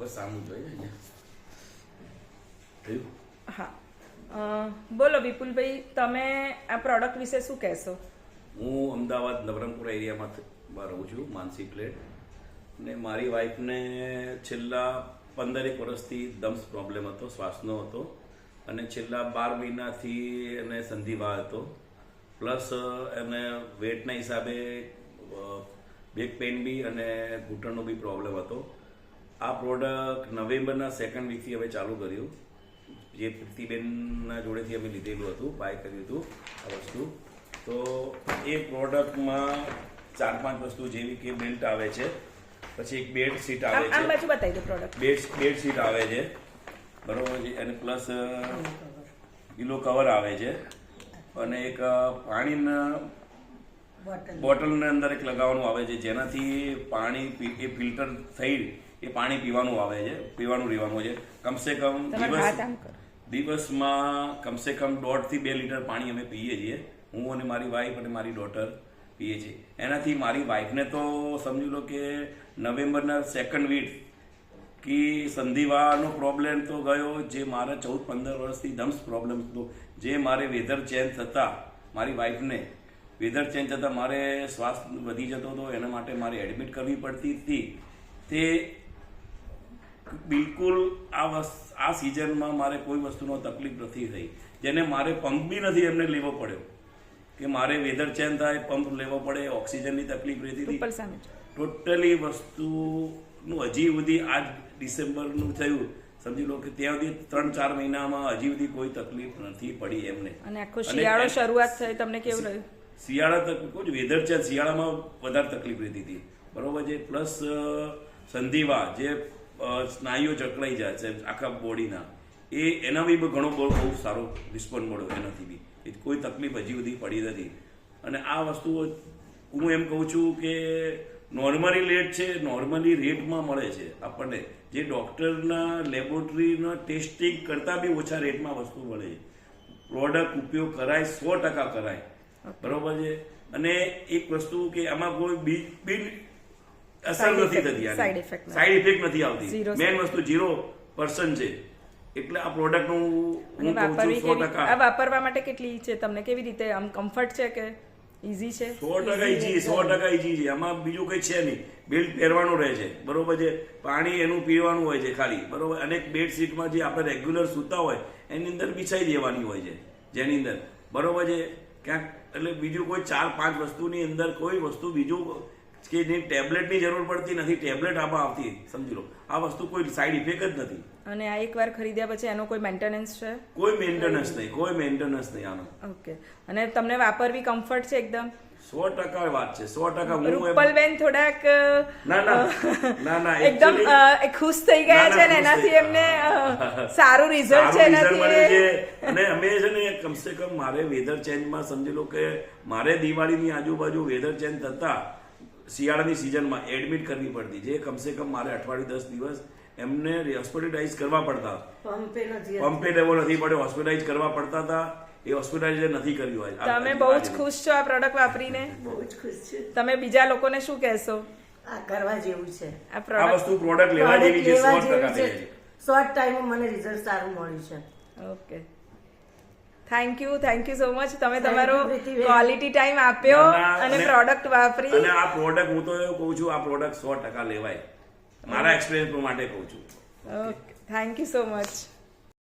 હવે સામું જોઈએ ને થયું. હા, બોલો વિપુલભાઈ, તમે આ પ્રોડક્ટ વિશે શું કહેશો? હું અમદાવાદ નવરંગપુર એરિયામાં રહું છું, માનસી પ્લેટ. ને મારી વાઈફને છેલ્લા 15 વર્ષથી દમ્સ પ્રોબ્લેમ હતો, શ્વાસનો હતો, અને છેલ્લા 12 મહિનાથી એને સંધિવા હતો, પ્લસ એને વેટના હિસાબે બેક પેઇન બી અને ઘૂંટણનો બી પ્રોબ્લેમ હતો. આ પ્રોડક્ટ નવેમ્બરના 2nd વીકથી હવે ચાલુ કર્યું, જે પ્રીતિબેનના જોડેથી અમે લીધેલું હતું, બાય કર્યું હતું આ વસ્તુ. તો એ પ્રોડક્ટમાં 4-5 વસ્તુ જેવી કે બેલ્ટ આવે છે, પછી એક બેડ શીટ આવે છે, આમ બાજુ બતાવી દો પ્રોડક્ટ. બેડ શીટ આવે છે, બરોબર છે, અને પ્લસ પિલો કવર આવે છે, અને એક પાણીના બોટલની અંદર એક લગાવવાનું આવે છે, જેનાથી પાણી એ ફિલ્ટર થઈ એ પાણી પીવાનું આવે છે, પીવાનું રહેવાનું છે. કમસે કમ દિવસમાં કમસે કમ 1.5 થી 2 લીટર પાણી અમે પીએ છીએ, હું અને મારી વાઈફ અને મારી ડોટર પીએ છીએ. એનાથી મારી વાઈફને તો સમજી લો કે નવેમ્બરના 2nd વીક કે સંધિવાનો પ્રોબ્લેમ તો ગયો, જે મારા 14-15 વર્ષથી દમ્સ પ્રોબ્લેમ હતો, જે મારે વેધર ચેન્જ થતાં મારી વાઈફને વેધર ચેન્જ થતાં મારે શ્વાસ વધી જતો હતો, એના માટે મારે એડમિટ કરવી પડતી હતી. તે બિલકુલ આ સિઝનમાં મારે કોઈ વસ્તુનો તકલીફ નથી થઈ, જેને મારે પંપ બી નથી એમને લેવો પડ્યો, કે મારે વેધર ચેન્જ થાય પંપ લેવો પડે, ઓક્સિજનની તકલીફ રહેતી હતી. ટોટલી વસ્તુનું હજી સુધી આજ ડિસેમ્બરનું થયું, સમજી લો કે ત્યાં સુધી 3-4 મહિનામાં હજી સુધી કોઈ તકલીફ નથી પડી એમને. અને આખો શિયાળો શરૂઆત થઈ, તમને કેવું રહ્યું? શિયાળા કોઈ વેધર ચેન્જ, શિયાળામાં વધારે તકલીફ રહેતી હતી, બરોબર છે. પ્લસ સંધિવા જે સ્નાયુઓ જકડાઈ જાય છે આખા બોડીના, એના બી ઘણો બહુ સારો રિસ્પોન્સ મળ્યો, એનાથી બી કોઈ તકલીફ હજી સુધી પડી નથી. અને આ વસ્તુઓ હું એમ કહું છું કે નોર્મલી રેટ છે, નોર્મલી રેટમાં મળે છે આપણને, જે ડૉક્ટરના લેબોરેટરીના ટેસ્ટિંગ કરતાં બી ઓછા રેટમાં વસ્તુ મળે છે. પ્રોડક્ટ ઉપયોગ કરાય 100% કરાય, બરોબર છે. અને એક વસ્તુ કે આમાં કોઈ બિન અસર નથી થતી, સાઈડ ઇફેક્ટ નથી આવતી. મેન વસ્તુ 0% છે. એટલે આ પ્રોડક્ટનું હું કહું છું 100%. આ વાપરવા માટે કેટલી છે તમને, કેવી રીતે આમ કમ્ફર્ટ છે કે ઈઝી છે? 100% ઈઝી છે. આમાં બીજું કઈ છે નહીં. બેલ્ટ પહેરવાનું રહે છે, બરોબર છે, પાણી એનું પીવાનું હોય છે ખાલી, બરોબર. અને બેડશીટમાં જે આપણે રેગ્યુલર સૂતા હોય એની અંદર બિછાઈ દેવાની હોય છે, જેની અંદર, બરોબર છે, ક્યાંક. એટલે બીજું કોઈ 4-5 વસ્તુની અંદર કોઈ વસ્તુ બીજું કે ટેબ્લેટની જરૂર પડતી નથી, ટેબ્લેટ આમાં આવતી, સમજી લો. આ વસ્તુ કોઈ સાઈડ ઇફેક્ટ જ નથી. અને આ એકવાર ખરીદ્યા પછી એનો કોઈ મેન્ટેનન્સ છે? કોઈ મેન્ટેનન્સ નહીં આનો. ઓકે. અને તમને વાપરવી કમ્ફર્ટ છે એકદમ? 100% વાત છે, 100%. રૂપલબેન થોડાક ના એકદમ ખુશ થઈ ગયા છે ને, એનાથી એમને સારું રિઝલ્ટ છે એનાથી. અને અમે છે ને કમસે કમ મારે વેધર ચેન્જમાં સમજી લો કે મારે દિવાળીની આજુબાજુ વેધર ચેન્જ થતા શિયાળાની સિઝનમાં એડમિટ કરવી પડતી, જે કમસે કમ મારે 8-10 દિવસ એમને હોસ્પિટલાઇઝ કરવા પડતા. પંપે લેવો નથી પડ્યો, હોસ્પિટલાઇઝ કરવા પડતા હતા. એ હોસ્પિટલાઇઝ નથી કર્યું હોય. તમે બહુ જ ખુશ છો આ પ્રોડક્ટ વાપરીને? બહુ જ ખુશ છું. તમે બીજા લોકોને શું કહેશો? આ કરવા જેવું છે, આ પ્રોડક્ટ લેવા જેવી છે, 100%. શોર્ટ ટાઈમમાં મને રિઝલ્ટ સારું મળ્યું છે. Okay, thank you so much. તમે તમારો ક્વોલિટી ટાઈમ આપ્યો અને પ્રોડક્ટ વાપરી. અને આ પ્રોડક્ટ હું તો એવું કહું છું, આ પ્રોડક્ટ 100% લેવાય, મારા એક્સપિરિયન્સ માટે કહું છું. Okay, thank you so much.